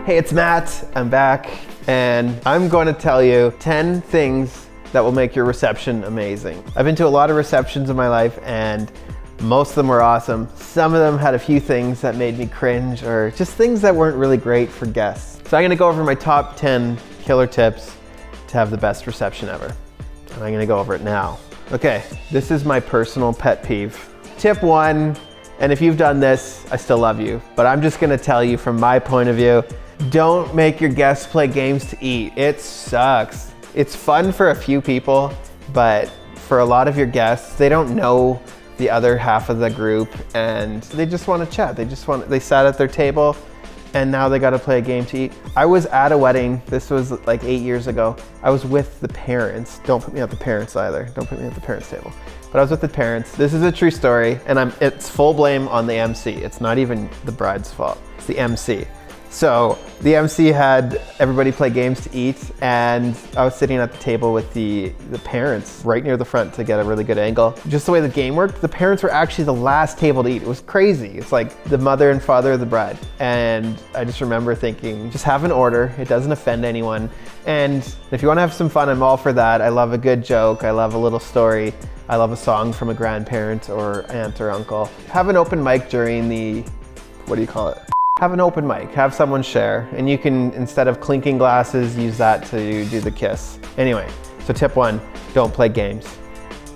Hey, it's Matt. I'm back, and I'm going to tell you 10 things that will make your reception amazing. I've been to a lot of receptions in my life, and most of them were awesome. Some of them had a few things that made me cringe, or just things that weren't really great for guests. So I'm going to go over my top 10 killer tips to have the best reception ever. And I'm going to go over it now. Okay, this is my personal pet peeve. Tip 1, and if you've done this, I still love you, but I'm just going to tell you from my point of view, don't make your guests play games to eat. It sucks. It's fun for a few people, but for a lot of your guests, they don't know the other half of the group and they just want to chat. They sat at their table and now they got to play a game to eat. I was at a wedding, this was like 8 years ago. I was with the parents. Don't put me at the parents either. Don't put me at the parents' table. But I was with the parents. This is a true story, and it's full blame on the MC. It's not even the bride's fault. It's the MC. So the MC had everybody play games to eat, and I was sitting at the table with the parents right near the front to get a really good angle. Just the way the game worked, the parents were actually the last table to eat. It was crazy. It's like the mother and father of the bride. And I just remember thinking, just have an order. It doesn't offend anyone. And if you want to have some fun, I'm all for that. I love a good joke. I love a little story. I love a song from a grandparent or aunt or uncle. Have an open mic during the, what do you call it? Have an open mic, have someone share, and you can, instead of clinking glasses, use that to do the kiss. Anyway, so tip 1, don't play games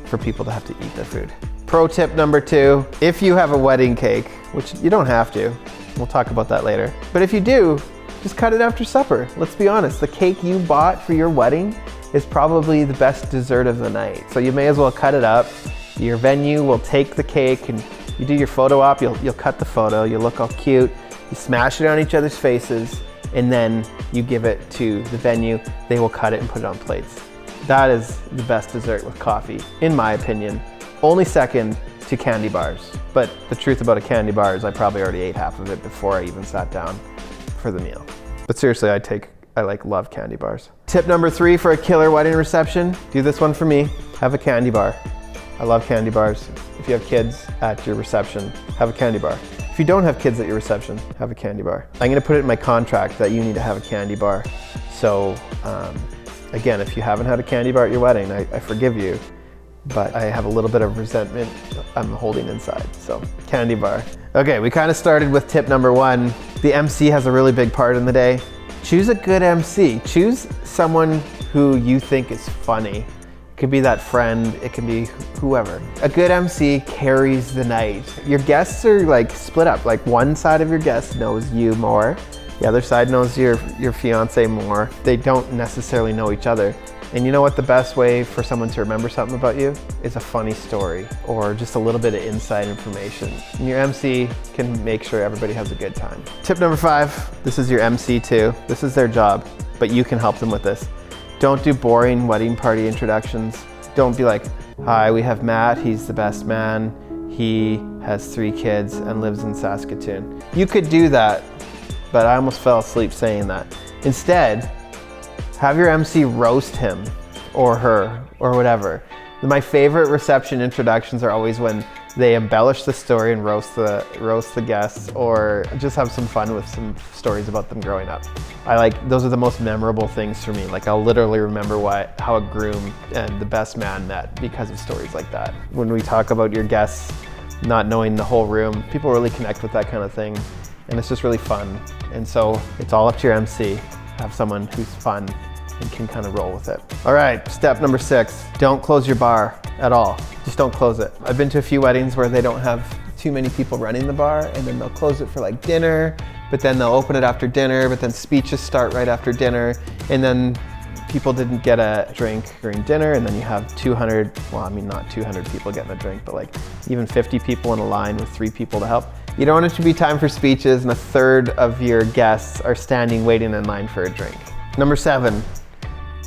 for people to have to eat their food. Pro tip number 2, if you have a wedding cake, which you don't have to, we'll talk about that later, but if you do, just cut it after supper. Let's be honest, the cake you bought for your wedding is probably the best dessert of the night. So you may as well cut it up. Your venue will take the cake and you do your photo op, you'll cut the photo, you look all cute. You smash it on each other's faces, and then you give it to the venue. They will cut it and put it on plates. That is the best dessert with coffee, in my opinion. Only second to candy bars. But the truth about a candy bar is I probably already ate half of it before I even sat down for the meal. But seriously, I love candy bars. Tip number 3 for a killer wedding reception, do this one for me, have a candy bar. I love candy bars. If you have kids at your reception, have a candy bar. If you don't have kids at your reception, have a candy bar. I'm gonna put it in my contract that you need to have a candy bar. So again, if you haven't had a candy bar at your wedding, I forgive you, but I have a little bit of resentment I'm holding inside, so candy bar. Okay, we kind of started with tip number 1. The MC has a really big part in the day. Choose a good MC. Choose someone who you think is funny. It could be that friend, it can be whoever. A good MC carries the night. Your guests are like split up, like one side of your guests knows you more, the other side knows your fiance more. They don't necessarily know each other. And you know what the best way for someone to remember something about you is a funny story or just a little bit of inside information. And your MC can make sure everybody has a good time. Tip number 5, this is your MC too. This is their job, but you can help them with this. Don't do boring wedding party introductions. Don't be like, hi, we have Matt, he's the best man. He has 3 kids and lives in Saskatoon. You could do that, but I almost fell asleep saying that. Instead, have your MC roast him or her or whatever. My favorite reception introductions are always when they embellish the story and roast the guests, or just have some fun with some stories about them growing up. Those are the most memorable things for me. Like I'll literally remember how a groom and the best man met because of stories like that. When we talk about your guests not knowing the whole room, people really connect with that kind of thing, and it's just really fun. And so it's all up to your MC. Have someone who's fun and can kind of roll with it. All right, step number 6, don't close your bar at all. Just don't close it. I've been to a few weddings where they don't have too many people running the bar, and then they'll close it for like dinner, but then they'll open it after dinner, but then speeches start right after dinner, and then people didn't get a drink during dinner, and then you have 200, well, I mean, not 200 people getting a drink, but like even 50 people in a line with 3 people to help. You don't want it to be time for speeches, and a third of your guests are standing waiting in line for a drink. Number 7,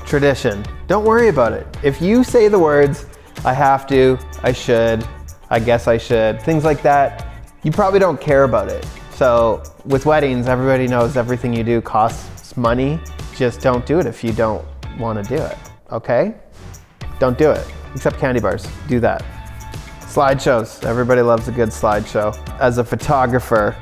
tradition. Don't worry about it. If you say the words, I have to, I should, I guess I should, things like that, you probably don't care about it. So with weddings, everybody knows everything you do costs money. Just don't do it if you don't want to do it, okay? Don't do it, except candy bars, do that. Slideshows, everybody loves a good slideshow. As a photographer,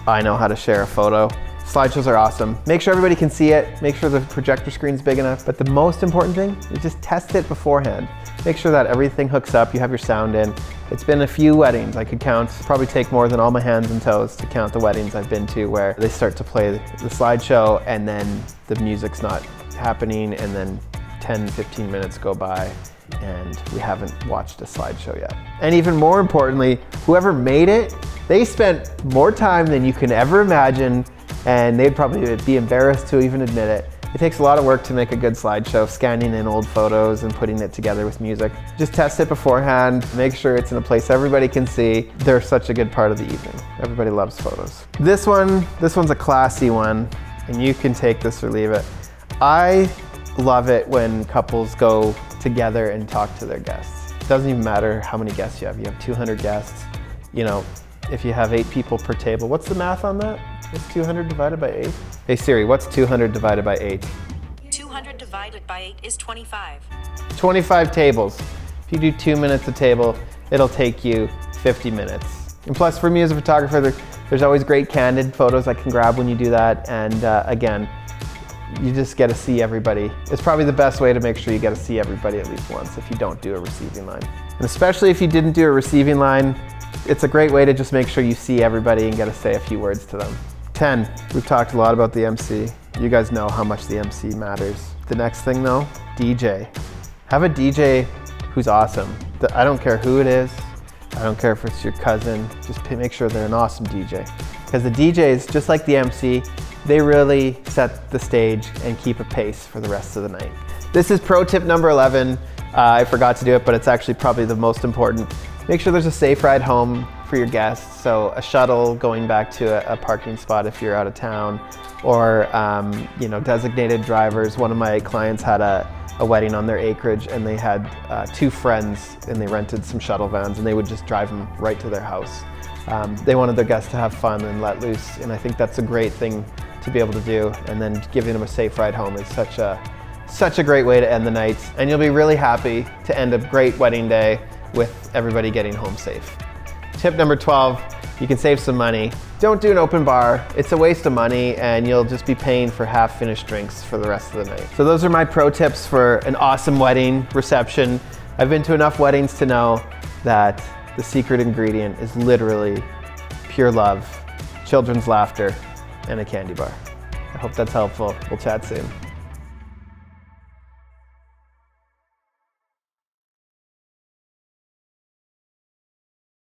I know how to share a photo. Slideshows are awesome. Make sure everybody can see it. Make sure the projector screen's big enough. But the most important thing is just test it beforehand. Make sure that everything hooks up, you have your sound in. It's been a few weddings. I could count, probably take more than all my hands and toes to count the weddings I've been to where they start to play the slideshow and then the music's not happening and then 10, 15 minutes go by and we haven't watched a slideshow yet. And even more importantly, whoever made it, they spent more time than you can ever imagine, and they'd probably be embarrassed to even admit it. It takes a lot of work to make a good slideshow, scanning in old photos and putting it together with music. Just test it beforehand, make sure it's in a place everybody can see. They're such a good part of the evening. Everybody loves photos. This one's a classy one, and you can take this or leave it. I love it when couples go together and talk to their guests. It doesn't even matter how many guests you have. You have 200 guests, you know, if you have 8 people per table. What's the math on that? What's 200 divided by 8? Hey Siri, what's 200 divided by 8? 200 divided by 8 is 25. 25 tables. If you do 2 minutes a table, it'll take you 50 minutes. And plus for me as a photographer, there's always great candid photos I can grab when you do that. And again, you just get to see everybody. It's probably the best way to make sure you get to see everybody at least once if you don't do a receiving line. And especially if you didn't do a receiving line, it's a great way to just make sure you see everybody and get to say a few words to them. 10, we've talked a lot about the MC. You guys know how much the MC matters. The next thing though, DJ. Have a DJ who's awesome. I don't care who it is. I don't care if it's your cousin. Just make sure they're an awesome DJ. Because the DJs, just like the MC, they really set the stage and keep a pace for the rest of the night. This is pro tip number 11. I forgot to do it, but it's actually probably the most important. Make sure there's a safe ride home for your guests. So a shuttle going back to a parking spot if you're out of town, or you know, designated drivers. One of my clients had a wedding on their acreage and they had 2 friends and they rented some shuttle vans and they would just drive them right to their house. They wanted their guests to have fun and let loose, and I think that's a great thing to be able to do, and then giving them a safe ride home is such a great way to end the night, and you'll be really happy to end a great wedding day with everybody getting home safe. Tip number 12, you can save some money. Don't do an open bar. It's a waste of money and you'll just be paying for half-finished drinks for the rest of the night. So those are my pro tips for an awesome wedding reception. I've been to enough weddings to know that the secret ingredient is literally pure love, children's laughter, and a candy bar. I hope that's helpful. We'll chat soon.